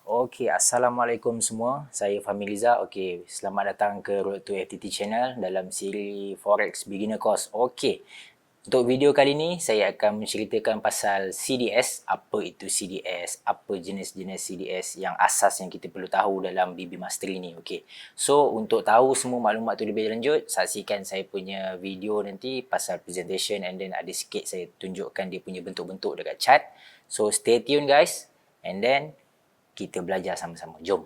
Okey, Assalamualaikum semua. Saya Fahmi Liza. Okey, selamat datang ke Road to FTT Channel dalam siri Forex Beginner Course. Okey, untuk video kali ini saya akan menceritakan pasal CDS. Apa itu CDS? Apa jenis-jenis CDS yang asas yang kita perlu tahu dalam BB Mastery ni. Okey. So, untuk tahu semua maklumat tu lebih lanjut, saksikan saya punya video nanti pasal presentation and then ada sikit saya tunjukkan dia punya bentuk-bentuk dekat chart. So, stay tune guys. And then kita belajar sama-sama. Jom.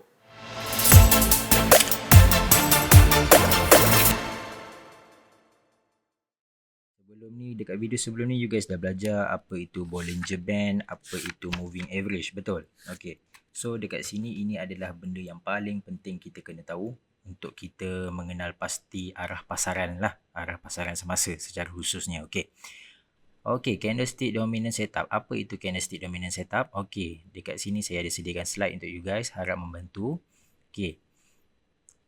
Dekat video sebelum ni you guys dah belajar apa itu Bollinger Band, apa itu Moving Average, betul? Okey. So dekat sini ini adalah benda yang paling penting kita kena tahu untuk kita mengenal pasti arah pasaran lah, arah pasaran semasa secara khususnya. Okey. Okey, candlestick dominant setup. Apa itu candlestick dominant setup? Okey, dekat sini saya ada sediakan slide untuk you guys, harap membantu. Okey.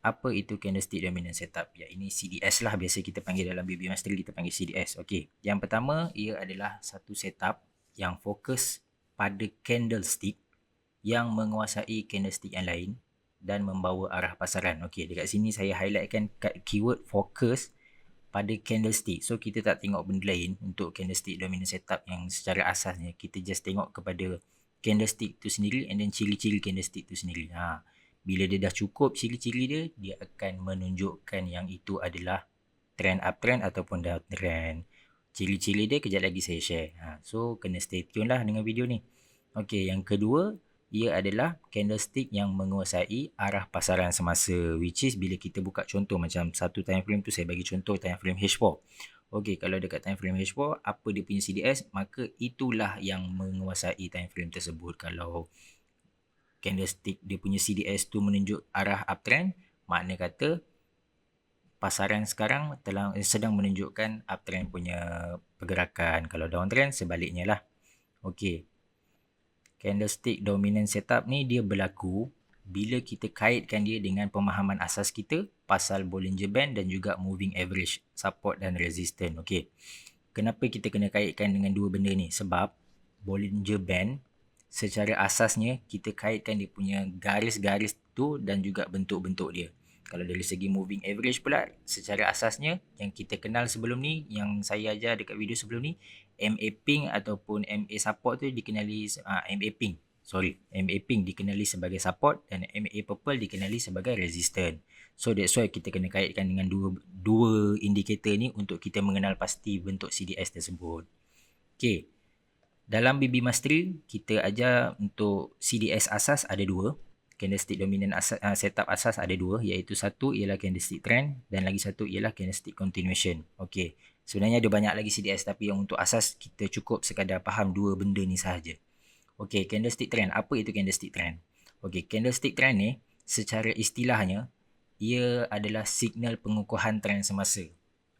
Apa itu candlestick dominant setup? Ya, ini CDS lah, biasa kita panggil dalam BB Mastery, kita panggil CDS. Okey. Yang pertama, ia adalah satu setup yang fokus pada candlestick yang menguasai candlestick yang lain dan membawa arah pasaran. Okey, dekat sini saya highlightkan keyword fokus pada candlestick. So kita tak tengok benda lain untuk candlestick dominant setup yang secara asasnya. Kita just tengok kepada candlestick tu sendiri and then ciri-ciri candlestick tu sendiri. Bila dia dah cukup ciri-ciri dia, dia akan menunjukkan yang itu adalah trend uptrend ataupun downtrend. Ciri-ciri dia kejap lagi saya share. So kena stay tune lah dengan video ni. Okey, yang kedua, ia adalah candlestick yang menguasai arah pasaran semasa, which is bila kita buka contoh macam satu time frame tu, saya bagi contoh time frame H4. Okey, kalau dekat time frame H4 apa dia punya CDS, maka itulah yang menguasai time frame tersebut. Kalau candlestick dia punya CDS tu menunjuk arah uptrend, makna kata pasaran sekarang sedang menunjukkan uptrend punya pergerakan. Kalau downtrend sebaliknya lah. Okey. Candlestick dominant setup ni dia berlaku bila kita kaitkan dia dengan pemahaman asas kita pasal Bollinger Band dan juga moving average, support dan resistance. Okey. Kenapa kita kena kaitkan dengan dua benda ni? Sebab Bollinger Band secara asasnya kita kaitkan dia punya garis-garis tu dan juga bentuk-bentuk dia. Kalau dari segi moving average pula, secara asasnya yang kita kenal sebelum ni, yang saya ajar dekat video sebelum ni, MA pink ataupun MA support tu dikenali MA pink. MA pink dikenali sebagai support dan MA purple dikenali sebagai resistance. So that's why kita kena kaitkan dengan dua indikator ni untuk kita mengenal pasti bentuk CDS tersebut. Okay. Dalam BB Mastery, kita ajar untuk CDS asas ada dua. Candlestick dominant setup asas ada dua, iaitu satu ialah candlestick trend dan lagi satu ialah candlestick continuation. Okey. Sebenarnya ada banyak lagi CDS tapi yang untuk asas kita cukup sekadar faham dua benda ni sahaja. Okey, candlestick trend. Apa itu candlestick trend? Okey, candlestick trend ni secara istilahnya ia adalah signal pengukuhan trend semasa.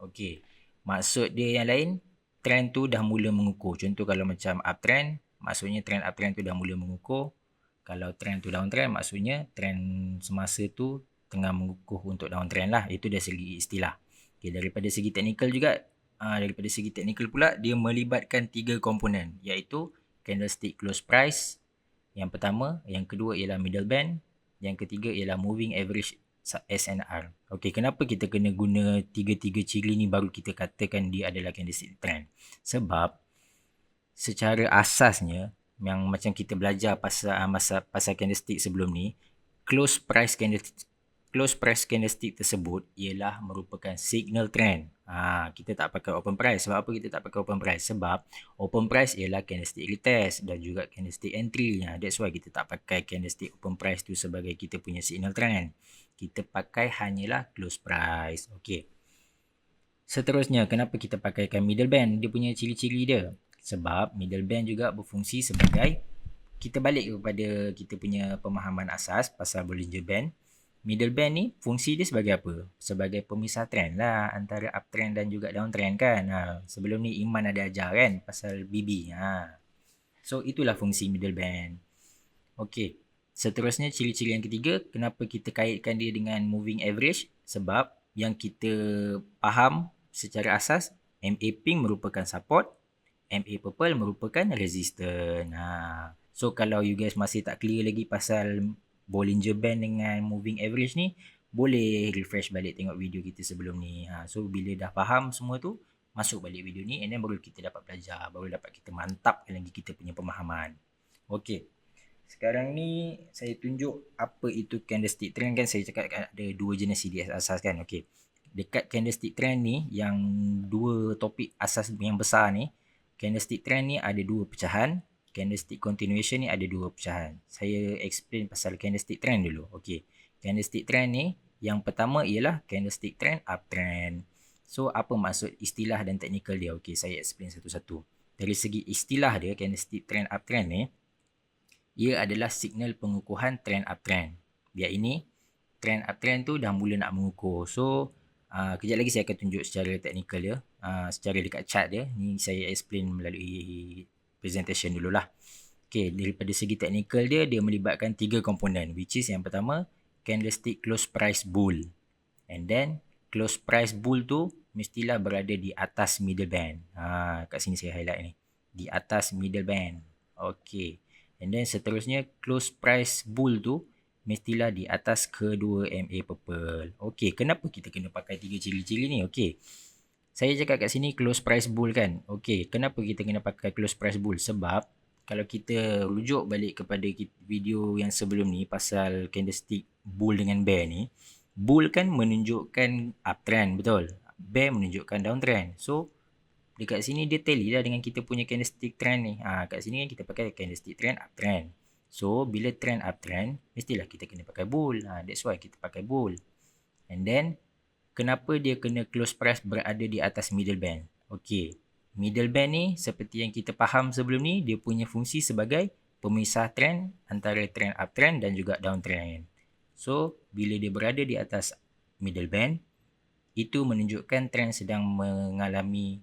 Okey. Maksud dia yang lain, trend tu dah mula mengukuh. Contoh kalau macam uptrend, maksudnya trend uptrend tu dah mula mengukuh. Kalau trend tu downtrend, maksudnya trend semasa tu tengah mengukuh untuk downtrend lah. Itu dari segi istilah. Okay, daripada segi teknikal juga, daripada segi teknikal pula, dia melibatkan tiga komponen, iaitu candlestick close price, yang pertama, yang kedua ialah middle band, yang ketiga ialah moving average SNR. Okey, kenapa kita kena guna tiga-tiga ciri ni baru kita katakan dia adalah candlestick trend? Sebab secara asasnya yang macam kita belajar pasal candlestick sebelum ni, close price candlestick tersebut ialah merupakan signal trend. Kita tak pakai open price. Sebab apa kita tak pakai open price? Sebab open price ialah candlestick retest dan juga candlestick entry. That's why kita tak pakai candlestick open price tu sebagai kita punya signal trend. Kita pakai hanyalah close price. Okey. Seterusnya, kenapa kita pakaikan middle band? Dia punya ciri-ciri dia. Sebab middle band juga berfungsi sebagai, kita balik kepada kita punya pemahaman asas pasal Bollinger Band. Middle band ni fungsi dia sebagai apa? Sebagai pemisah trend lah antara uptrend dan juga downtrend kan. Sebelum ni Iman ada ajar kan pasal BB. So itulah fungsi middle band. Okey. Seterusnya ciri-ciri yang ketiga, kenapa kita kaitkan dia dengan moving average? Sebab yang kita faham secara asas, MA pink merupakan support, MA purple merupakan resistance. So kalau you guys masih tak clear lagi pasal Bollinger Band dengan moving average ni, boleh refresh balik tengok video kita sebelum ni. So bila dah faham semua tu, masuk balik video ni and then baru kita dapat belajar, baru dapat kita mantapkan lagi kita punya pemahaman. Okay. Sekarang ni saya tunjuk apa itu candlestick trend kan. Saya cakap ada dua jenis CDS asas kan. Okey. Dekat candlestick trend ni, yang dua topik asas yang besar ni, candlestick trend ni ada dua pecahan, candlestick continuation ni ada dua pecahan. Saya explain pasal candlestick trend dulu. Okey. Candlestick trend ni, yang pertama ialah candlestick trend uptrend. So apa maksud istilah dan teknikal dia? Okey, saya explain satu-satu. Dari segi istilah dia, candlestick trend uptrend ni, ia adalah signal pengukuhan trend uptrend. Biar ini trend uptrend tu dah mula nak mengukur. So kejap lagi saya akan tunjuk secara teknikal dia, secara dekat chart dia. Ni saya explain melalui presentation dululah. Okey, daripada segi teknikal dia, dia melibatkan tiga komponen, which is yang pertama candlestick close price bull. And then close price bull tu mestilah berada di atas middle band. Kat sini saya highlight ni. Di atas middle band. Okey. And then seterusnya close price bull tu mestilah di atas kedua MA purple. Okey, kenapa kita kena pakai tiga ciri-ciri ni? Okey. Saya cakap kat sini close price bull kan. Okey, kenapa kita kena pakai close price bull? Sebab kalau kita rujuk balik kepada video yang sebelum ni pasal candlestick bull dengan bear ni, bull kan menunjukkan uptrend, betul? Bear menunjukkan downtrend. So dekat sini dia tally lah dengan kita punya candlestick trend ni. Kat sini kan kita pakai candlestick trend uptrend. So bila trend uptrend, mestilah kita kena pakai bull. That's why kita pakai bull. And then kenapa dia kena close price berada di atas middle band? Okay, middle band ni seperti yang kita faham sebelum ni, dia punya fungsi sebagai pemisah trend antara trend uptrend dan juga downtrend. So bila dia berada di atas middle band, itu menunjukkan trend sedang mengalami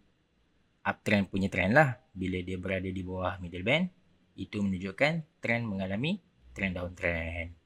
uptrend punya trend lah. Bila dia berada di bawah middle band, itu menunjukkan trend mengalami trend downtrend.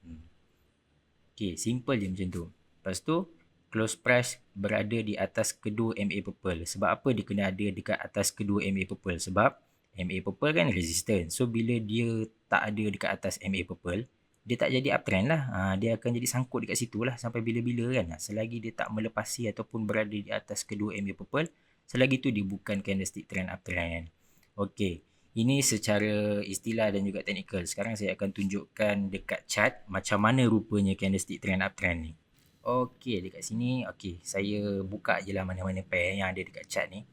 Okay, simple je macam tu. Lepas tu, close price berada di atas kedua MA purple. Sebab apa dia kena ada dekat atas kedua MA purple? Sebab MA purple kan resistance. So bila dia tak ada dekat atas MA purple, dia tak jadi uptrend lah. Dia akan jadi sangkut dekat situ lah sampai bila-bila kan. Selagi dia tak melepasi ataupun berada di atas kedua MA purple, selagi tu dia bukan candlestick trend uptrend. Okey, ini secara istilah dan juga teknikal. Sekarang saya akan tunjukkan dekat chart macam mana rupanya candlestick trend uptrend ni. Okey, dekat sini, okey, saya buka je lah mana-mana pair yang ada dekat chart ni.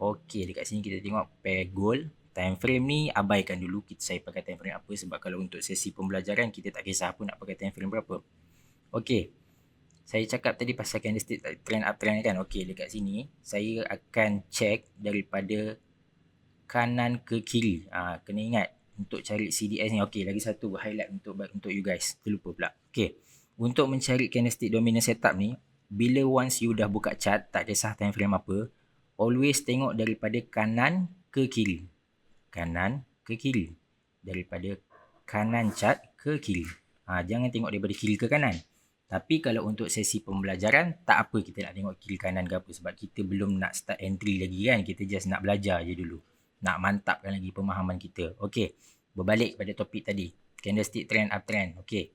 Okey, dekat sini kita tengok pair gold. Time frame ni abaikan dulu, saya pakai time frame apa, sebab kalau untuk sesi pembelajaran kita tak kisah pun nak pakai time frame berapa. Okey, saya cakap tadi pasal candlestick trend uptrend kan. Okey, dekat sini saya akan check daripada kanan ke kiri. Kena ingat untuk cari CDS ni. Okey, lagi satu highlight untuk you guys. Terlupa pula. Okey, untuk mencari candlestick dominant setup ni, bila once you dah buka chart, tak kisah time frame apa, always tengok daripada kanan ke kiri. Kanan ke kiri. Daripada kanan chart ke kiri. Jangan tengok daripada kiri ke kanan. Tapi kalau untuk sesi pembelajaran, tak apa kita nak tengok kiri kanan ke apa. Sebab kita belum nak start entry lagi kan. Kita just nak belajar je dulu. Nak mantapkan lagi pemahaman kita. Okey, berbalik pada topik tadi. Candlestick trend uptrend. Okey,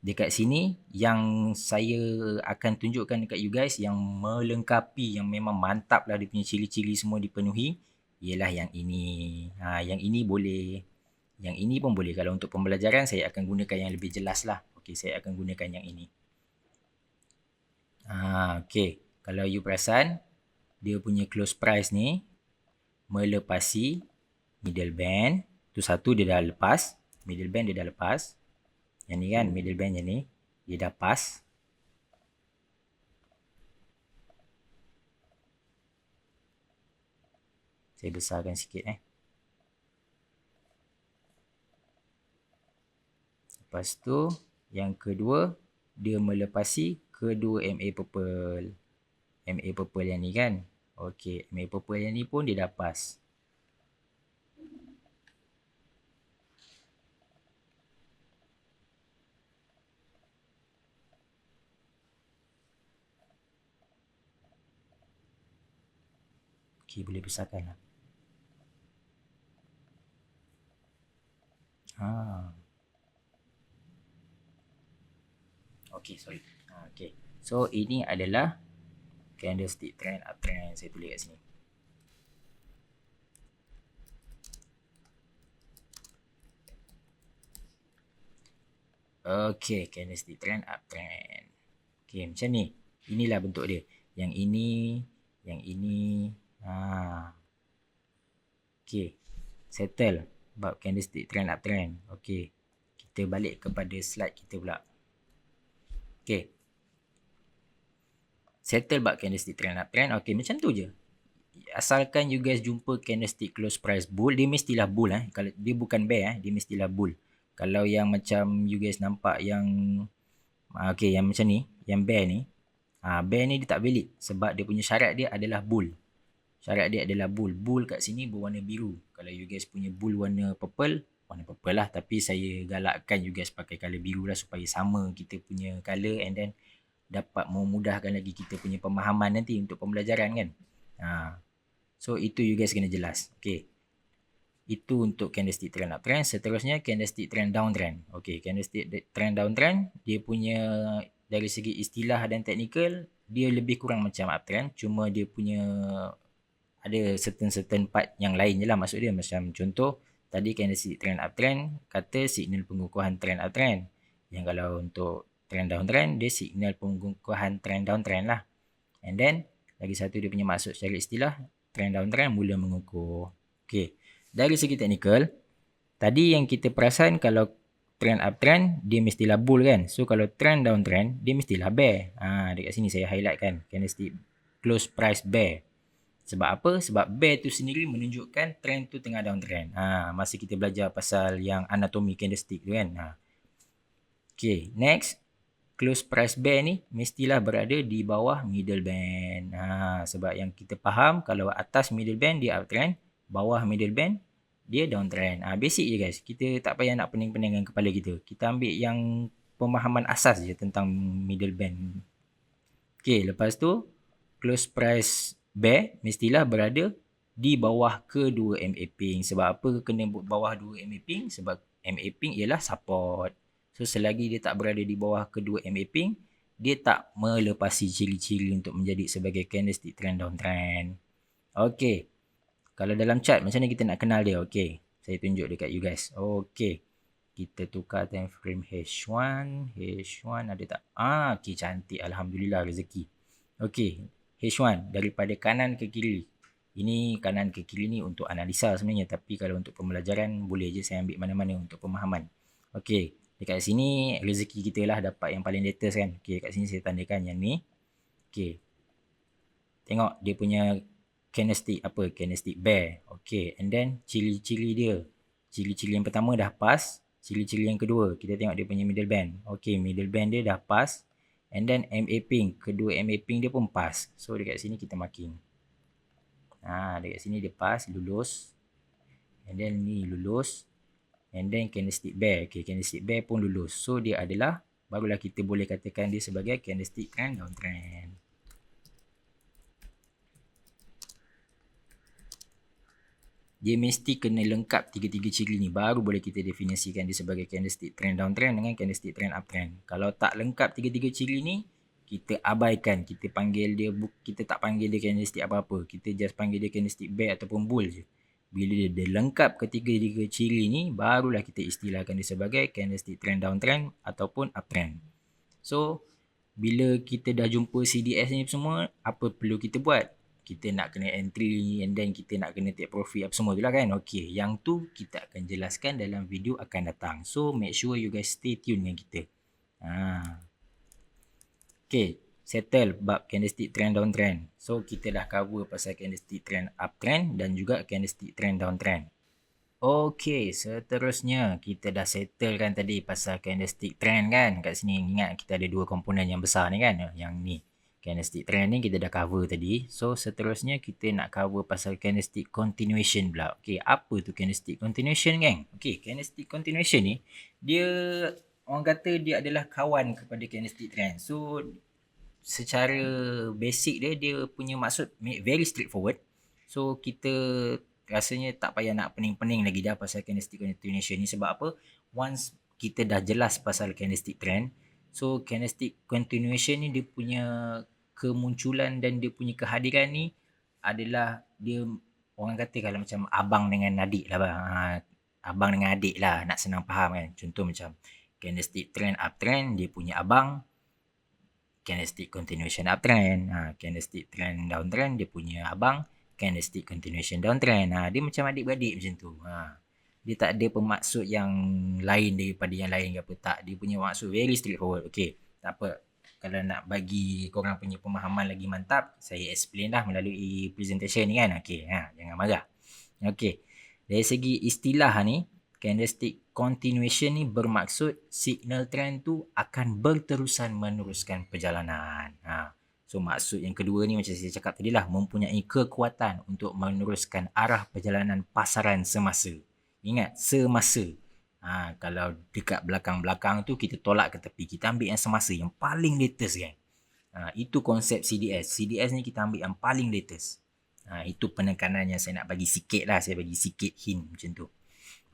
dekat sini yang saya akan tunjukkan dekat you guys yang melengkapi, yang memang mantap lah dia punya ciri-ciri semua dipenuhi, ialah yang ini. Yang ini boleh, yang ini pun boleh. Kalau untuk pembelajaran saya akan gunakan yang lebih jelas lah. Okey, saya akan gunakan yang ini. Okey, kalau you perasan, dia punya close price ni melepasi middle band. Tu satu dia dah lepas. Middle band dia dah lepas. Yang ni kan, middle band yang ni dia dah pas. Saya besarkan sikit Lepas tu yang kedua, dia melepasi kedua MA purple. MA purple yang ni kan. Okey, MA purple yang ni pun dia dah pas. Okey, boleh besarkan lah. Okay, sorry. Okay. So ini adalah candlestick trend uptrend. Saya tulis kat sini. Okay, candlestick trend uptrend. Okay, macam ni. Inilah bentuk dia. Yang ini, yang ini. Okay, settle bab candlestick trend uptrend. Okay, kita balik kepada slide kita pula. Okay, settle bab candlestick trend uptrend. Okay, macam tu je. Asalkan you guys jumpa candlestick close price bull, dia mestilah bull. Kalau dia bukan bear, dia mestilah bull. Kalau yang macam you guys nampak yang okay, yang macam ni, yang bear ni, bear ni dia tak valid sebab dia punya syarat dia adalah bull. Syarat dia adalah bull. Bull kat sini berwarna biru. Kalau you guys punya bull warna purple lah, tapi saya galakkan you guys pakai color biru lah supaya sama kita punya color and then dapat memudahkan lagi kita punya pemahaman nanti untuk pembelajaran kan. So itu you guys kena jelas. Okay, itu untuk candlestick trend uptrend. Seterusnya candlestick trend downtrend. Okay, candlestick trend downtrend dia punya dari segi istilah dan technical dia lebih kurang macam uptrend, cuma dia punya ada certain part yang lain je lah maksud dia. Macam contoh tadi candlestick trend uptrend kata signal pengukuhan trend uptrend. Yang kalau untuk trend downtrend dia signal pengukuhan trend downtrend lah. And then lagi satu dia punya maksud secara istilah trend downtrend mula mengukuh. Okay, dari segi technical tadi yang kita perasan kalau trend uptrend dia mestilah bull kan. So kalau trend downtrend dia mestilah bear. Dekat sini saya highlight kan candlestick close price bear. Sebab apa? Sebab bear tu sendiri menunjukkan trend tu tengah downtrend. Masa kita belajar pasal yang anatomi candlestick tu kan. Okay, next. Close price bear ni mestilah berada di bawah middle band. Sebab yang kita faham kalau atas middle band dia uptrend, bawah middle band dia downtrend. Basic je guys. Kita tak payah nak pening-peningkan kepala kita. Kita ambil yang pemahaman asas je tentang middle band. Okay, lepas tu close price bear mestilah berada di bawah kedua MA ping. Sebab apa kena bawah 2 MA ping? Sebab MA ping ialah support. So selagi dia tak berada di bawah kedua MA ping, dia tak melepasi ciri-ciri untuk menjadi sebagai candlestick trend downtrend. Okay, kalau dalam chart macam mana kita nak kenal dia? Okay, saya tunjuk dekat you guys. Okay, kita tukar time frame H1. H1 ada tak? Okay, cantik. Alhamdulillah rezeki. Okay, H1 daripada kanan ke kiri. Ini kanan ke kiri ni untuk analisa sebenarnya. Tapi kalau untuk pembelajaran boleh je saya ambil mana-mana untuk pemahaman. Okay, dekat sini rezeki kita lah dapat yang paling latest kan. Okay, kat sini saya tandakan yang ni. Okay, tengok dia punya candlestick apa? Candlestick bear. Okay, and then ciri-ciri dia. Ciri-ciri yang pertama dah pas. Ciri-ciri yang kedua, kita tengok dia punya middle band. Okay, middle band dia dah pas. And then MA ping, kedua MA ping dia pun pas. So dekat sini kita marking. Dekat sini dia pas, lulus. And then ni lulus. And then candlestick bear. Okay, candlestick bear pun lulus. So dia adalah, barulah kita boleh katakan dia sebagai candlestick trend downtrend. Dia mesti kena lengkap tiga-tiga ciri ni. Baru boleh kita definisikan dia sebagai candlestick trend downtrend dengan candlestick trend uptrend. Kalau tak lengkap tiga-tiga ciri ni, kita abaikan. Kita panggil dia, kita tak panggil dia candlestick apa-apa. Kita just panggil dia candlestick bear ataupun bull je. Bila dia lengkap ketiga-tiga ciri ni, barulah kita istilahkan dia sebagai candlestick trend downtrend ataupun uptrend. So, bila kita dah jumpa CDS ni semua, apa perlu kita buat? Kita nak kena entry and then kita nak kena take profit apa semua tu lah kan. Okay, yang tu kita akan jelaskan dalam video akan datang. So, make sure you guys stay tune dengan kita. Okay, settle bab candlestick trend downtrend. So, kita dah cover pasal candlestick trend uptrend dan juga candlestick trend downtrend. Okay, seterusnya kita dah settle kan tadi pasal candlestick trend kan. Kat sini ingat kita ada dua komponen yang besar ni kan. Yang ni. Candlestick trend ni kita dah cover tadi. So, seterusnya kita nak cover pasal candlestick continuation pula. Okay, apa tu candlestick continuation gang? Okay, candlestick continuation ni, dia, orang kata dia adalah kawan kepada candlestick trend. So, secara basic dia punya maksud very straightforward. So, kita rasanya tak payah nak pening-pening lagi dah pasal candlestick continuation ni. Sebab apa? Once kita dah jelas pasal candlestick trend, so candlestick continuation ni dia punya kemunculan dan dia punya kehadiran ni adalah dia, orang kata kalau macam abang dengan adik lah bang. Abang dengan adik lah, nak senang faham kan. Contoh macam candlestick trend uptrend, dia punya abang. Candlestick continuation uptrend, candlestick trend downtrend, dia punya abang. Candlestick continuation downtrend, dia macam adik-beradik macam tu. Dia tak ada bermaksud yang lain daripada yang lain ke apa, tak. Dia punya maksud very straightforward. Okay, tak apa. Kalau nak bagi korang punya pemahaman lagi mantap, saya explain lah melalui presentation ni kan. Okay, jangan marah. Okay, dari segi istilah ni, candlestick continuation ni bermaksud signal trend tu akan berterusan meneruskan perjalanan. So maksud yang kedua ni macam saya cakap tadi lah, mempunyai kekuatan untuk meneruskan arah perjalanan pasaran semasa. Ingat, semasa. Kalau dekat belakang-belakang tu kita tolak ke tepi, kita ambil yang semasa, yang paling latest kan. Itu konsep CDS. CDS ni kita ambil yang paling latest. Itu penekanan yang saya nak bagi sikit lah. Saya bagi sikit hint macam tu.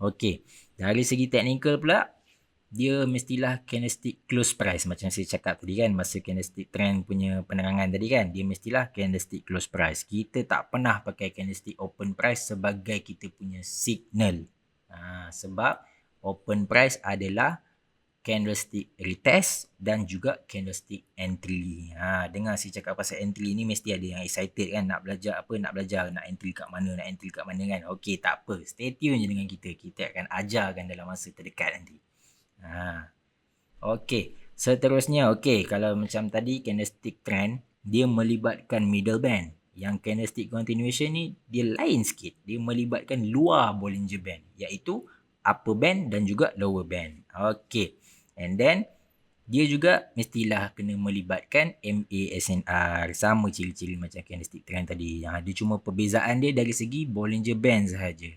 Okey. Dari segi teknikal pula, dia mestilah candlestick close price. Macam saya cakap tadi kan, masa candlestick trend punya penerangan tadi kan, dia mestilah candlestick close price. Kita tak pernah pakai candlestick open price sebagai kita punya signal. Sebab open price adalah candlestick retest dan juga candlestick entry. Dengar saya cakap pasal entry ni mesti ada yang excited kan, nak belajar nak entry kat mana kan. Okey, tak apa, stay tune je dengan kita. Kita akan ajarkan dalam masa terdekat nanti. Okey, seterusnya kalau macam tadi candlestick trend dia melibatkan middle band. Yang candlestick continuation ni dia lain sikit. Dia melibatkan luar Bollinger Band, iaitu upper band dan juga lower band. Okey. And then dia juga mestilah kena melibatkan MASNR, sama ciri-ciri macam candlestick trend tadi. Dia cuma perbezaan dia dari segi Bollinger Band sahaja.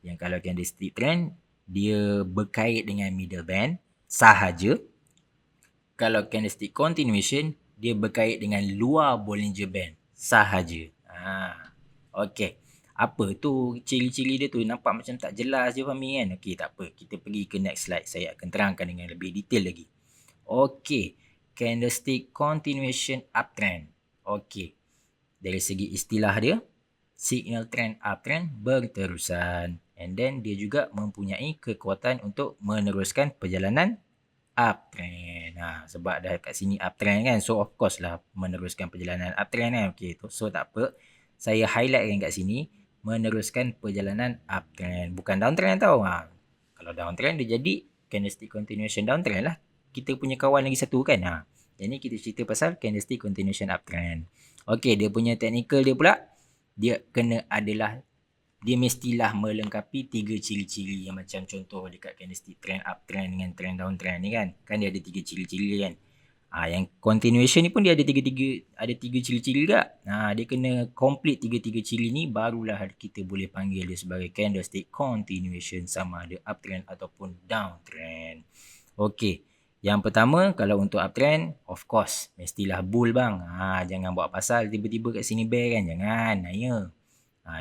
Yang kalau candlestick trend dia berkait dengan middle band sahaja. Kalau candlestick continuation dia berkait dengan luar Bollinger Band sahaja. Okey. Apa tu ciri-ciri dia tu, nampak macam tak jelas je Fahmi kan. Okey, tak apa, kita pergi ke next slide. Saya akan terangkan dengan lebih detail lagi. Okey, candlestick continuation uptrend. Okey, dari segi istilah dia, signal trend uptrend berterusan, and then dia juga mempunyai kekuatan untuk meneruskan perjalanan uptrend. Sebab dah kat sini uptrend kan, so of course lah meneruskan perjalanan uptrend kan. Okey, so tak apa, saya highlightkan kat sini meneruskan perjalanan uptrend, bukan downtrend tau. Kalau downtrend dia jadi candlestick continuation downtrend lah. Kita punya kawan lagi satu kan. Jadi kita cerita pasal candlestick continuation uptrend. Okey, dia punya technical dia pula, dia mestilah melengkapi 3 ciri-ciri yang macam contoh dekat candlestick trend uptrend dengan trend downtrend ni kan. Kan dia ada 3 ciri-ciri kan. Yang continuation ni pun dia ada tiga ciri-ciri juga. Dia kena complete 3 ciri ni, barulah kita boleh panggil dia sebagai candlestick continuation, sama ada uptrend ataupun downtrend. Okey. Yang pertama, kalau untuk uptrend, of course mestilah bull bang. Jangan buat pasal tiba-tiba kat sini bear kan. Jangan.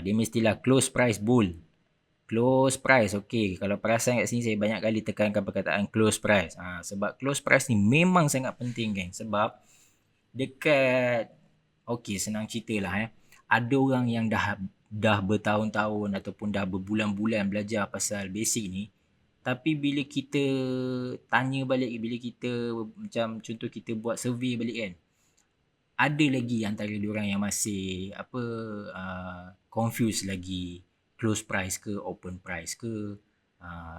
Dia mestilah close price bull. Close price. Okey, kalau perasan kat sini saya banyak kali tekankan perkataan close price. Sebab close price ni memang sangat penting geng. Sebab dekat, okey senang cerita lah ada orang yang dah bertahun-tahun ataupun dah berbulan-bulan belajar pasal basic ni. Tapi bila kita tanya balik, bila kita macam contoh kita buat survey balik kan, ada lagi antara diorang yang masih confused lagi, close price ke open price ke.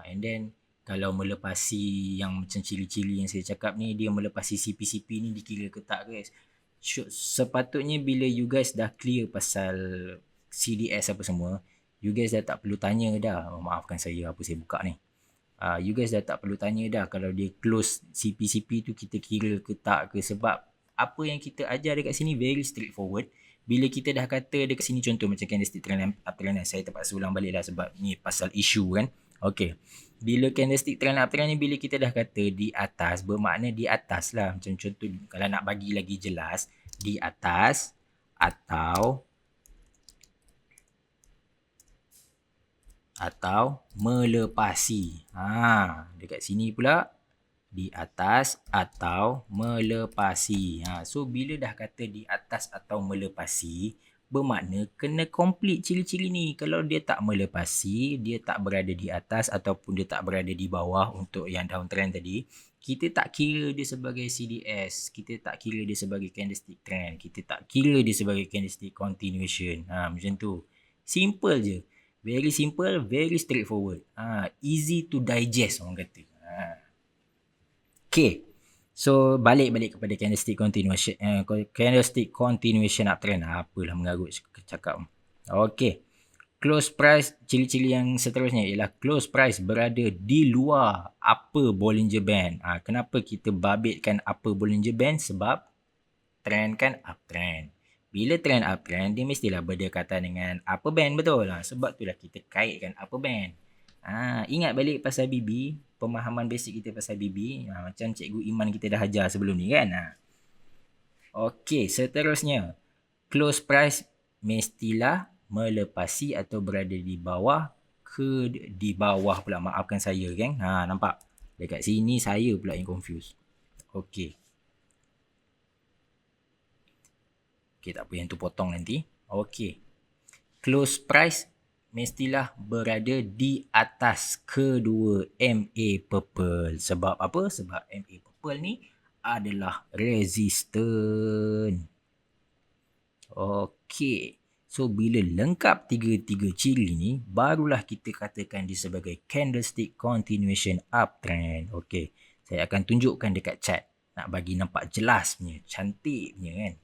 And then kalau melepasi yang macam ciri-ciri yang saya cakap ni, dia melepasi CP-CP ni dikira ke tak guys. Sepatutnya bila you guys dah clear pasal CDS apa semua, you guys dah tak perlu tanya dah. Maafkan saya apa saya buka ni. You guys dah tak perlu tanya dah kalau dia close CP-CP tu kita kira ke tak ke. Sebab apa yang kita ajar dekat sini very straightforward. Bila kita dah kata dekat sini contoh macam candlestick trend uptrend, saya terpaksa ulang balik lah sebab ni pasal isu kan. Okey. Bila candlestick trend uptrend ni, bila kita dah kata di atas, bermakna di atas lah. Macam contoh kalau nak bagi lagi jelas, di atas atau atau melepasi. Dekat sini pula di atas atau melepasi. So bila dah kata di atas atau melepasi, bermakna kena complete ciri-ciri ni. Kalau dia tak melepasi, dia tak berada di atas ataupun dia tak berada di bawah untuk yang downtrend tadi, kita tak kira dia sebagai CDS, kita tak kira dia sebagai candlestick trend, kita tak kira dia sebagai candlestick continuation. Macam tu. Simple je. Very simple, very straightforward. Easy to digest orang kata. Okay. So balik kepada candlestick continuation uptrend. Apalah mengarut cakap. Okay. Close price, ciri-ciri yang seterusnya ialah close price berada di luar upper Bollinger Band. Kenapa kita babitkan upper Bollinger Band? Sebab trend kan uptrend. Bila trend uptrend, dia mestilah berdekatan dengan upper band, betul lah. Sebab itulah kita kaitkan upper band. Ingat balik pasal BB, pemahaman basic kita pasal BB, macam Cikgu Iman kita dah ajar sebelum ni kan. Okey, seterusnya close price mestilah melepasi atau berada di bawah pula, maafkan saya geng. Nampak dekat sini saya pula yang confused. Okey, tak apa, yang tu potong nanti. Okey, close price mestilah berada di atas kedua MA purple. Sebab apa? Sebab MA purple ni adalah resistant. Okey. So bila lengkap tiga-tiga ciri ni, barulah kita katakan dia sebagai candlestick continuation uptrend. Okey. Saya akan tunjukkan dekat chart. Nak bagi nampak jelas punya, cantik punya kan.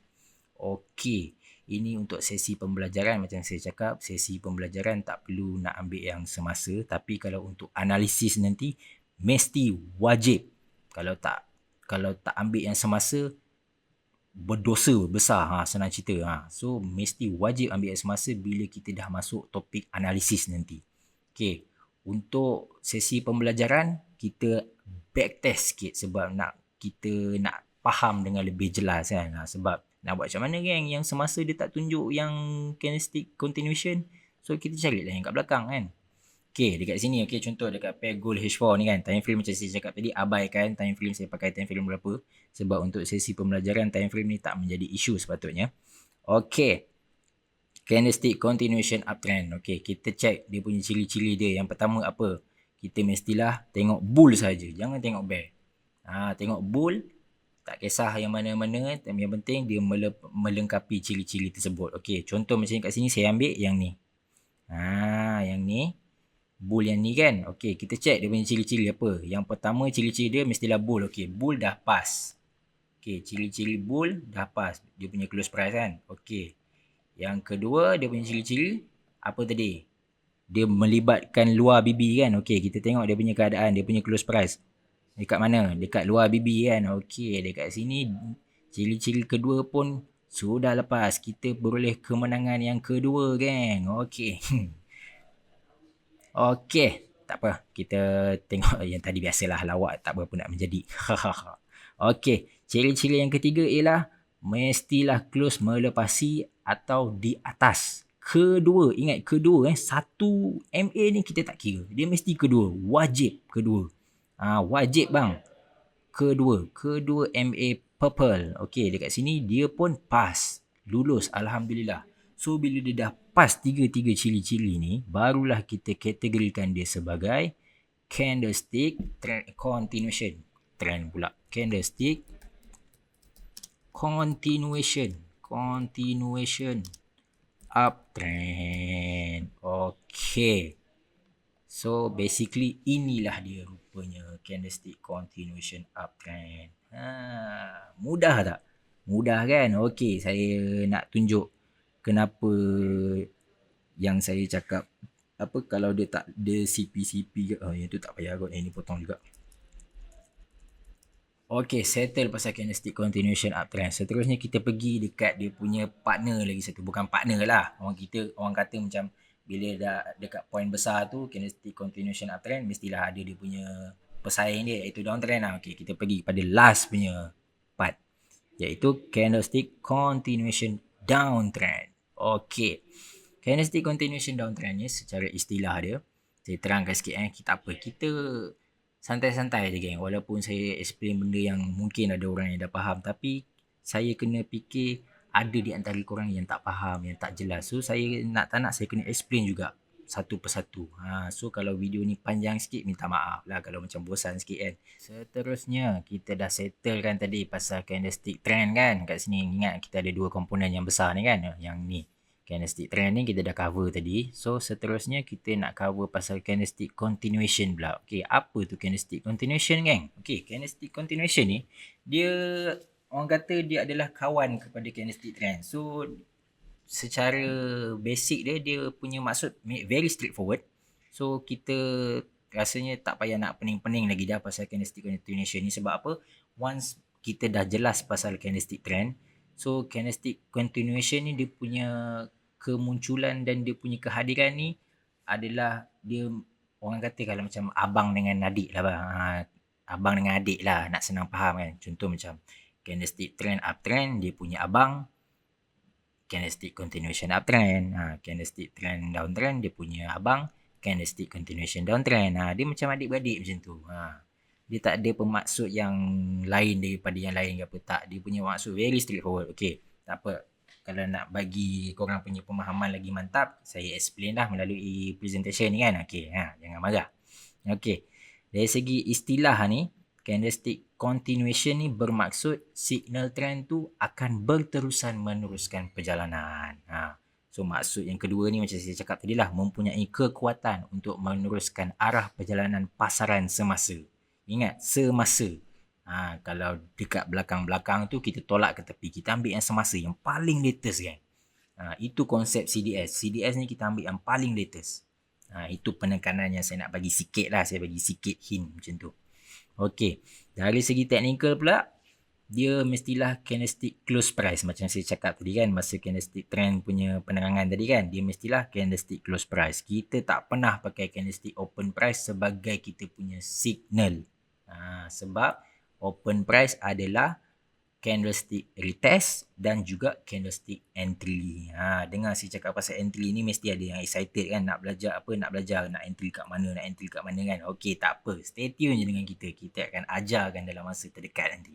Okey. Ini untuk sesi pembelajaran, macam saya cakap, sesi pembelajaran tak perlu nak ambil yang semasa, tapi kalau untuk analisis nanti mesti wajib. Kalau tak ambil yang semasa, berdosa besar, senang cerita. So mesti wajib ambil yang semasa bila kita dah masuk topik analisis nanti. Okey, untuk sesi pembelajaran kita backtest sikit sebab kita nak faham dengan lebih jelas kan. Sebab nak buat macam mana geng, yang semasa dia tak tunjuk yang candlestick continuation, so kita carilah yang kat belakang kan. Okay, dekat sini, okay, contoh dekat pair gold H4 ni kan, time frame macam saya cakap tadi, abaikan time frame, saya pakai time frame berapa, sebab untuk sesi pembelajaran time frame ni tak menjadi isu sepatutnya. Okay, candlestick continuation uptrend. Okay, kita check dia punya ciri-ciri dia. Yang pertama apa? Kita mestilah tengok bull saja, jangan tengok bear. Tengok bull, tak kisah yang mana-mana, yang penting dia melengkapi ciri-ciri tersebut. Okey, contoh macam kat sini saya ambil yang ni. Yang ni, bull yang ni kan. Okey, kita check dia punya ciri-ciri apa. Yang pertama ciri-ciri dia mestilah bull. Okey, bull dah pas. Okey, ciri-ciri bull dah pas. Dia punya close price kan. Okey. Yang kedua, dia punya ciri-ciri apa tadi? Dia melibatkan luar BB kan. Okey, kita tengok dia punya keadaan, dia punya close price. Dekat mana? Dekat luar BB kan. Okey, dekat sini ciri-ciri kedua pun sudah lepas. Kita beroleh kemenangan yang kedua geng. Okey. Okey, tak apa. Kita tengok yang tadi biasalah lawak tak berapa nak menjadi. Okey, ciri-ciri yang ketiga ialah mestilah close melepasi atau di atas. Kedua, ingat kedua satu MA ni kita tak kira. Dia mesti kedua, wajib kedua. Wajib bang. Kedua MA purple. Okey, dekat sini dia pun pas. Lulus, alhamdulillah. So bila dia dah pas tiga-tiga ciri-ciri ni, barulah kita kategorikan dia sebagai candlestick continuation. Trend pula. Candlestick continuation uptrend. Okay. So basically inilah dia rupanya candlestick continuation uptrend. Mudah tak? Mudah kan? Okay, saya nak tunjuk kenapa yang saya cakap apa kalau dia tak ada CP ke. Yang tu tak payah kot, ini potong juga. Okay, settle pasal candlestick continuation uptrend. Seterusnya kita pergi dekat dia punya partner lagi satu. Bukan partner lah. Orang kata macam bila dah dekat point besar tu, candlestick continuation uptrend, mestilah ada dia punya pesaing dia, iaitu downtrend lah. Okay, kita pergi pada last punya part, iaitu candlestick continuation downtrend. Okay, candlestick continuation downtrend ni secara istilah dia, Saya terangkan sikit kita apa. Kita santai-santai je geng. Walaupun saya explain benda yang mungkin ada orang yang dah faham, tapi saya kena fikir ada di antara korang yang tak faham, yang tak jelas. So saya nak tak nak saya kena explain juga satu persatu. So kalau video ni panjang sikit minta maaf lah kalau macam bosan sikit kan. Seterusnya kita dah settle kan tadi pasal candlestick trend kan. Kat sini ingat kita ada dua komponen yang besar ni kan. Yang ni candlestick trend ni kita dah cover tadi. So seterusnya kita nak cover pasal candlestick continuation pula. Okay, apa tu candlestick continuation geng? Okay, candlestick continuation ni dia orang kata dia adalah kawan kepada candlestick trend. So secara basic dia punya maksud very straightforward. So kita rasanya tak payah nak pening-pening lagi dah pasal candlestick continuation ni. Sebab apa? Once kita dah jelas pasal candlestick trend, so candlestick continuation ni dia punya kemunculan dan dia punya kehadiran ni adalah dia orang kata kalau macam abang dengan adik lah bang. Abang dengan adik lah, nak senang faham kan. Contoh macam candlestick trend uptrend, dia punya abang candlestick continuation uptrend. Candlestick trend downtrend, dia punya abang candlestick continuation downtrend. Dia macam adik-beradik macam tu. Dia tak ada bermaksud yang lain daripada yang lain ke apa. Tak, dia punya maksud very straightforward. Okay, tak apa. Kalau nak bagi korang punya pemahaman lagi mantap, saya explain lah melalui presentation ni kan. Okay, jangan marah. Okay, dari segi istilah ni, candlestick continuation ni bermaksud signal trend tu akan berterusan meneruskan perjalanan. So maksud yang kedua ni macam saya cakap tadi lah, mempunyai kekuatan untuk meneruskan arah perjalanan pasaran semasa. Ingat, semasa. Kalau dekat belakang-belakang tu kita tolak ke tepi, kita ambil yang semasa, yang paling latest kan. Itu konsep CDS. CDS ni kita ambil yang paling latest. Itu penekanan yang saya nak bagi sikit lah. Saya bagi sikit hint macam tu. Okey, dari segi teknikal pula, dia mestilah candlestick close price macam saya cakap tadi kan, masa candlestick trend punya penerangan tadi kan, dia mestilah candlestick close price. Kita tak pernah pakai candlestick open price sebagai kita punya signal. Sebab open price adalah candlestick retest dan juga candlestick entry. Dengar saya cakap pasal entry ni mesti ada yang excited kan, nak belajar apa, nak entry kat mana, kan. Okey, tak apa, stay tune je dengan kita. Kita akan ajarkan dalam masa terdekat nanti.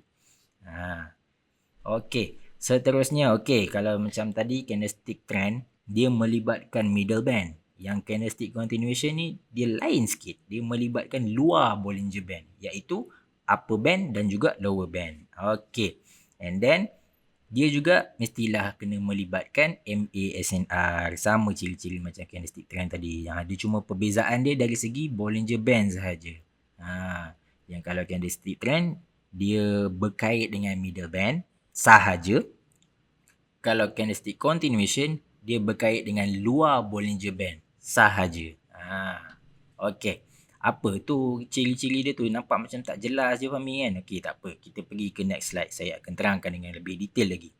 Okey, seterusnya kalau macam tadi candlestick trend dia melibatkan middle band. Yang candlestick continuation ni dia lain sikit. Dia melibatkan luar Bollinger Band, iaitu upper band dan juga lower band. Okey. And then dia juga mestilah kena melibatkan MA SNR, sama ciri-ciri macam candlestick trend tadi. Dia cuma perbezaan dia dari segi Bollinger Band sahaja. Yang kalau candlestick trend dia berkait dengan middle band sahaja. Kalau candlestick continuation dia berkait dengan luar Bollinger Band sahaja. Okey. Apa tu ciri-ciri dia tu? Nampak macam tak jelas je Fahmi kan? Okey, tak apa. Kita pergi ke next slide. Saya akan terangkan dengan lebih detail lagi.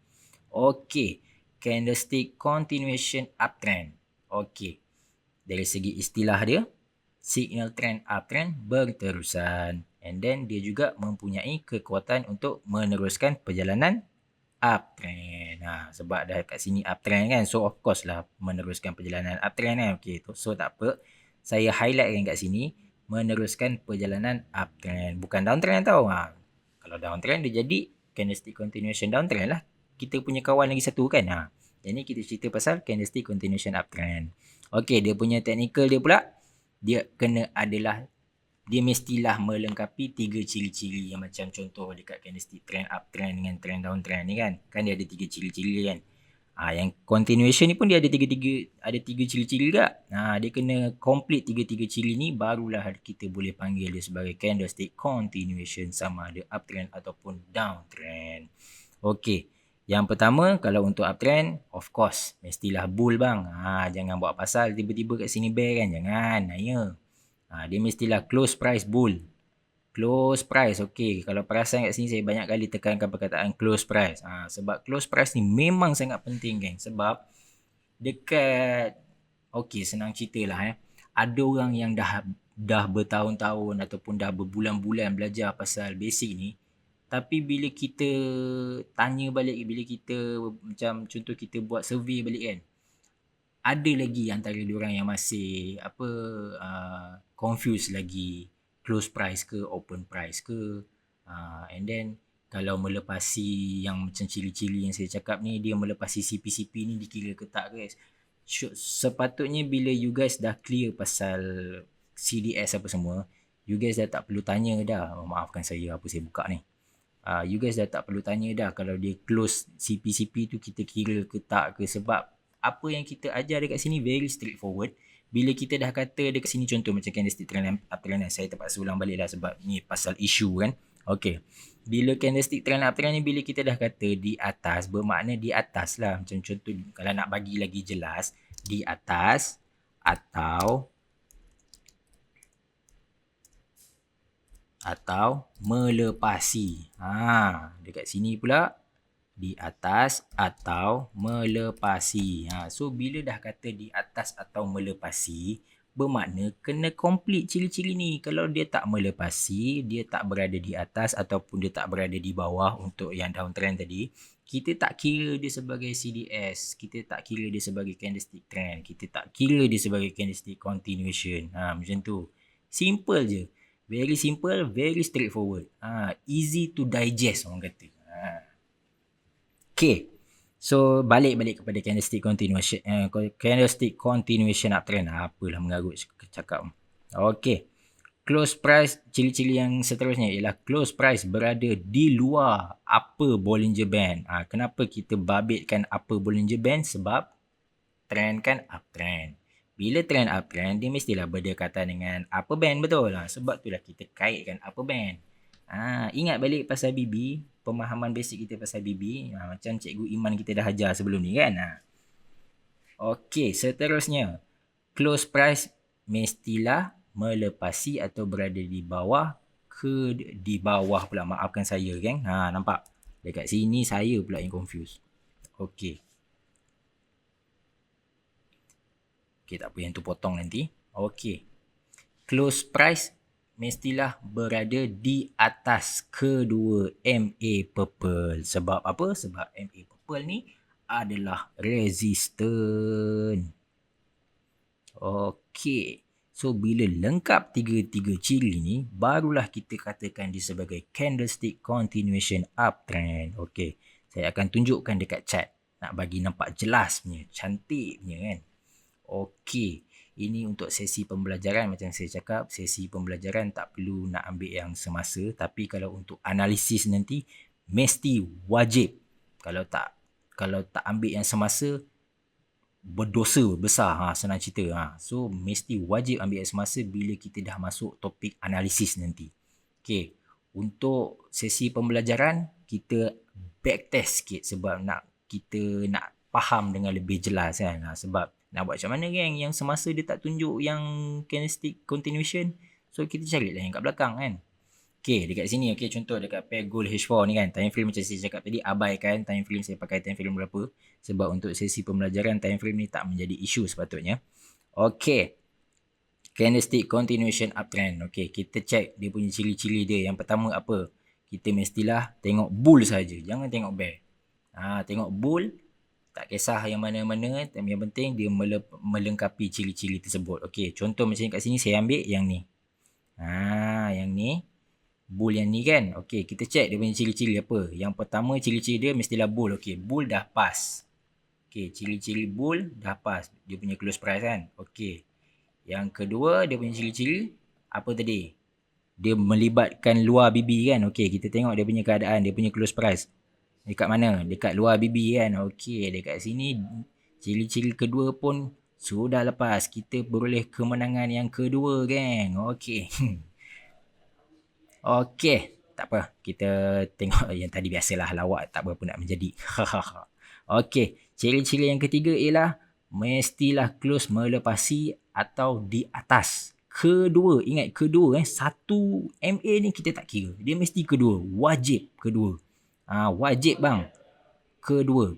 Okey. Candlestick continuation uptrend. Okey. Dari segi istilah dia, signal trend uptrend berterusan. And then dia juga mempunyai kekuatan untuk meneruskan perjalanan uptrend. Sebab dah kat sini uptrend kan. So of course lah meneruskan perjalanan uptrend kan. Okay, so tak apa. Saya highlight kan kat sini. Meneruskan perjalanan uptrend. Bukan downtrend tau. Kalau downtrend dia jadi candlestick continuation downtrend lah. Kita punya kawan lagi satu kan. Jadi kita cerita pasal candlestick continuation uptrend. Okay, dia punya technical dia pula. Dia mestilah melengkapi 3 ciri-ciri yang macam contoh dekat candlestick trend uptrend dengan trend downtrend ni kan. Kan dia ada 3 ciri-ciri kan. Yang continuation ni pun dia ada 3 ciri-ciri juga. Dia kena complete 3 ciri ni barulah kita boleh panggil dia sebagai candlestick continuation, sama ada uptrend ataupun downtrend. Okey. Yang pertama, kalau untuk uptrend, of course mestilah bull bang. Jangan buat pasal tiba-tiba kat sini bear kan. Jangan. Dia mestilah close price bull. Close price. Okey, kalau perasan kat sini saya banyak kali tekankan perkataan close price. Sebab close price ni memang sangat penting geng. Sebab dekat senang cerita lah ada orang yang dah bertahun-tahun ataupun dah berbulan-bulan belajar pasal basic ni. Tapi bila kita tanya balik, bila kita macam contoh kita buat survey balik kan, ada lagi antara diorang yang masih confused lagi, close price ke open price ke, and then kalau melepasi yang macam cili-cili yang saya cakap ni, dia melepasi CP-CP ni dikira ke tak guys? Sepatutnya bila you guys dah clear pasal CDS apa semua, you guys dah tak perlu tanya dah. Maafkan saya apa saya buka ni. You guys dah tak perlu tanya dah kalau dia close CP-CP tu kita kira ke tak ke, sebab apa yang kita ajar dekat sini very straightforward. Bila kita dah kata dekat sini, contoh macam candlestick trend uptrend, saya terpaksa ulang balik lah sebab ni pasal isu kan. Okay, bila candlestick trend uptrend ni, bila kita dah kata di atas, bermakna di atas lah. Macam contoh kalau nak bagi lagi jelas, di atas atau melepasi. Dekat sini pula di atas atau melepasi. So bila dah kata di atas atau melepasi, bermakna kena complete ciri-ciri ni. Kalau dia tak melepasi, dia tak berada di atas ataupun dia tak berada di bawah untuk yang downtrend tadi, kita tak kira dia sebagai CDS, kita tak kira dia sebagai candlestick trend, kita tak kira dia sebagai candlestick continuation. Macam tu. Simple je. Very simple, very straightforward. Easy to digest orang kata. Okay. So balik kepada candlestick continuation uptrend. Apalah mengarut cakap. Okay. Close price, ciri-ciri yang seterusnya ialah close price berada di luar upper Bollinger Band. Kenapa kita babitkan upper Bollinger Band? Sebab trend kan uptrend. Bila trend uptrend, dia mestilah berdekatan dengan upper band, betul lah. Sebab itulah kita kaitkan upper band. Ingat balik pasal BB, pemahaman basic kita pasal BB, macam Cikgu Iman kita dah ajar sebelum ni kan. Okey, seterusnya close price mestilah melepasi atau berada di bawah di bawah pula, maafkan saya geng. Nampak dekat sini saya pula yang confused. Okey, tak apa, yang tu potong nanti. Okey, close price mestilah berada di atas kedua MA purple. Sebab apa? Sebab MA purple ni adalah resistant. Okey, so bila lengkap tiga-tiga ciri ni, barulah kita katakan dia sebagai candlestick continuation uptrend. Okey, saya akan tunjukkan dekat chart nak bagi nampak jelas punya, cantik punya kan. Okey, ini untuk sesi pembelajaran. Macam saya cakap, sesi pembelajaran tak perlu nak ambil yang semasa, tapi kalau untuk analisis nanti mesti wajib. Kalau tak ambil yang semasa, berdosa besar, senang cerita. So mesti wajib ambil yang semasa bila kita dah masuk topik analisis nanti. Okey, untuk sesi pembelajaran kita backtest sikit sebab kita nak faham dengan lebih jelas kan. Sebab nak buat macam mana geng, yang semasa dia tak tunjuk yang candlestick continuation, so kita carilah yang kat belakang kan. Okay, dekat sini, okay, contoh dekat pair gold H4 ni kan, time frame macam saya cakap tadi, abaikan time frame, saya pakai time frame berapa, sebab untuk sesi pembelajaran time frame ni tak menjadi isu sepatutnya. Okay, candlestick continuation uptrend. Okay, kita check dia punya ciri-ciri dia. Yang pertama apa? Kita mestilah tengok bull saja, jangan tengok bear. Tengok bull, tak kisah yang mana-mana, yang penting dia melengkapi ciri-ciri tersebut. Okey, contoh macam kat sini saya ambil yang ni. Yang ni, bull yang ni kan. Okey, kita check dia punya ciri-ciri apa. Yang pertama ciri-ciri dia mestilah bull. Okey, bull dah pas. Okey, ciri-ciri bull dah pas. Dia punya close price kan. Okey. Yang kedua, dia punya ciri-ciri apa tadi? Dia melibatkan luar BB kan. Okey, kita tengok dia punya keadaan, dia punya close price. Dekat mana? Dekat luar BB kan. Okey, dekat sini ciri-ciri kedua pun sudah lepas. Kita beroleh kemenangan yang kedua geng. Okey. Okey, tak apa. Kita tengok yang tadi biasalah, lawak tak berapa nak menjadi. Okey, ciri-ciri yang ketiga ialah mestilah close melepasi atau di atas. Kedua, ingat kedua satu MA ni kita tak kira. Dia mesti kedua, wajib kedua. Wajib bang. Kedua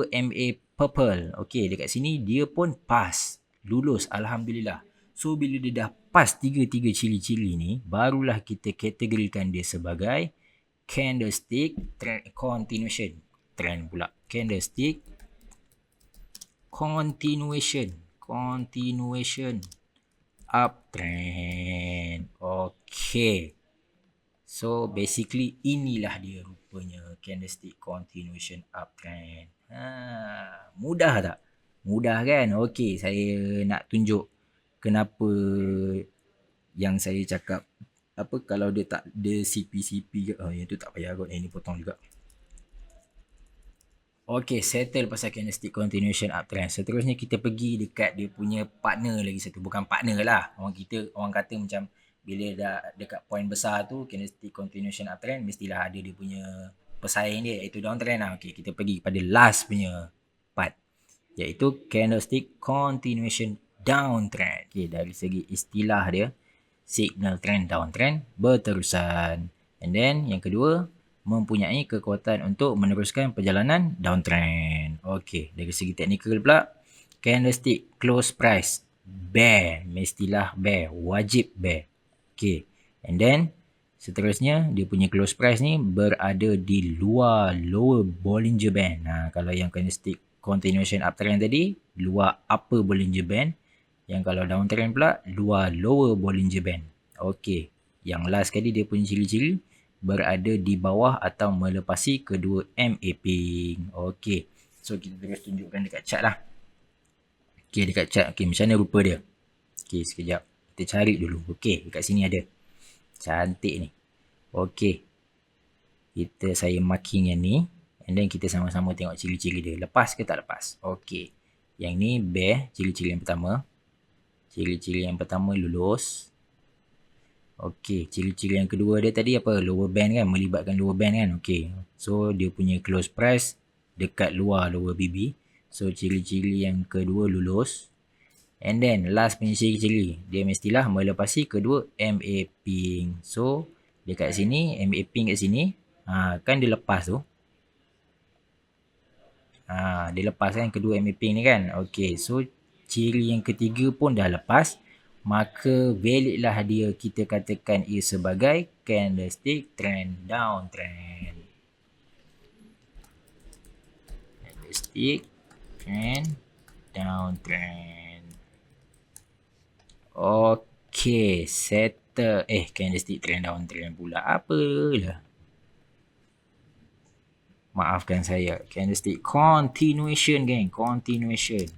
MA purple. Okey, dekat sini dia pun pas. Lulus, alhamdulillah. So bila dia dah pas tiga-tiga ciri-ciri ni, barulah kita kategorikan dia sebagai candlestick trend continuation. Trend pula. Candlestick continuation uptrend. Okay. So basically inilah dia rupanya candlestick continuation uptrend. Mudah tak? Mudah kan? Okey, saya nak tunjuk kenapa yang saya cakap apa kalau dia tak ada CP ke. Yang tu tak payah kot. Ini potong juga. Okey, settle pasal candlestick continuation uptrend. Seterusnya kita pergi dekat dia punya partner lagi satu. Bukan partner lah. Orang kata macam bila dah dekat point besar tu candlestick continuation uptrend mestilah ada dia punya pesaing dia iaitu downtrend lah. Okey, kita pergi pada last punya part iaitu candlestick continuation downtrend. Okey, dari segi istilah dia signal trend downtrend berterusan. And then yang kedua mempunyai kekuatan untuk meneruskan perjalanan downtrend. Okey, dari segi teknikal pula candlestick close price bear, mestilah bear, wajib bear. Okay. And then seterusnya dia punya close price ni berada di luar lower Bollinger Band. Kalau yang candlestick continuation uptrend tadi luar upper Bollinger Band. Yang kalau downtrend pula luar lower Bollinger Band. Okay. Yang last kali dia punya ciri-ciri berada di bawah atau melepasi kedua MA ping. Okay. So kita terus tunjukkan dekat chart lah. Okay, dekat chart. Okay, macam mana rupa dia? Okay, sekejap. Kita cari dulu. Okay, dekat sini ada. Cantik ni. Okay. Saya marking yang ni. And then kita sama-sama tengok ciri-ciri dia. Lepas ke tak lepas? Okay. Yang ni bear. Ciri-ciri yang pertama. Ciri-ciri yang pertama lulus. Okay. Ciri-ciri yang kedua dia tadi apa? Lower band kan? Melibatkan lower band kan? Okay. So, dia punya close price dekat luar lower BB. So, ciri-ciri yang kedua lulus. And then last punya ciri-ciri dia mestilah melepasi kedua MA ping. So dekat sini MA ping kat sini kan dia lepas tu. Dia lepas kan kedua MA ping ni kan. Okay, so ciri yang ketiga pun dah lepas. Maka valid lah dia kita katakan ia sebagai candlestick trend downtrend. Candlestick trend downtrend. Okay, settle. Candlestick trend downtrend pula. Apalah. Maafkan saya. Candlestick continuation, geng. Continuation.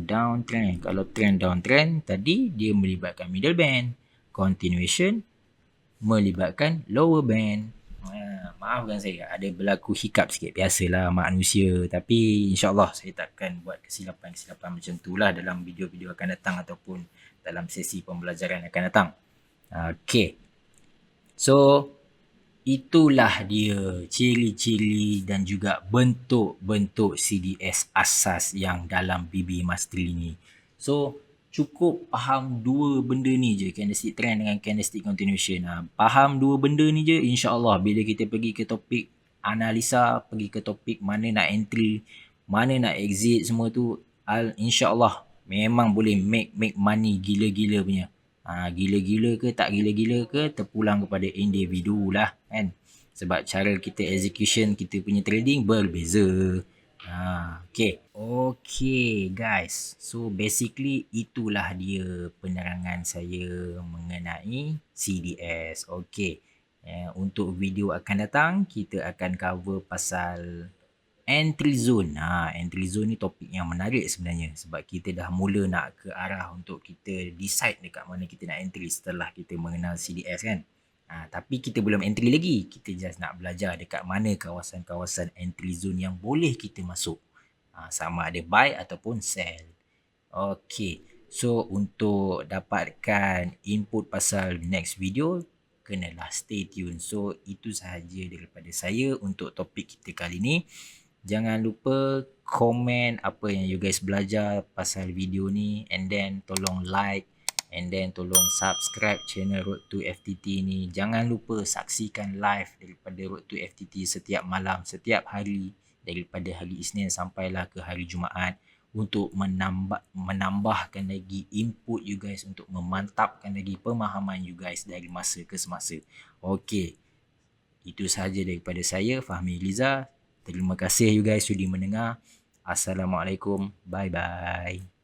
Downtrend. Kalau trend downtrend, tadi dia melibatkan middle band. Continuation melibatkan lower band. Maafkan saya. Ada berlaku hiccup sikit. Biasalah manusia. Tapi insyaAllah saya takkan buat kesilapan-kesilapan macam itulah dalam video-video akan datang ataupun dalam sesi pembelajaran akan datang. Okay. So, itulah dia ciri-ciri dan juga bentuk-bentuk CDS asas yang dalam BB Mastery ni. So, cukup faham dua benda ni je, candlestick trend dengan candlestick continuation. Faham dua benda ni je, insyaAllah bila kita pergi ke topik analisa, pergi ke topik mana nak entry, mana nak exit semua tu, insyaAllah memang boleh make money gila-gila punya. Gila-gila ke tak gila-gila ke terpulang kepada individu lah kan. Sebab cara kita execution kita punya trading berbeza. Okay guys. So basically itulah dia penerangan saya mengenai CDS. Okay. Untuk video akan datang kita akan cover pasal entry zone. Entry zone ni topik yang menarik sebenarnya sebab kita dah mula nak ke arah untuk kita decide dekat mana kita nak entry setelah kita mengenal CDS kan. Tapi kita belum entry lagi. Kita just nak belajar dekat mana kawasan-kawasan entry zone yang boleh kita masuk. Sama ada buy ataupun sell. Okay. So untuk dapatkan input pasal next video, kenalah stay tune. So itu sahaja daripada saya untuk topik kita kali ni. Jangan lupa komen apa yang you guys belajar pasal video ni. And then tolong like. And then tolong subscribe channel Road to FTT ni. Jangan lupa saksikan live daripada Road to FTT setiap malam, setiap hari. Daripada hari Isnin sampailah ke hari Jumaat. Untuk menambahkan lagi input you guys. Untuk memantapkan lagi pemahaman you guys dari masa ke semasa. Okay. Itu sahaja daripada saya, Fahmi Liza. Terima kasih you guys sudi mendengar. Assalamualaikum. Bye-bye.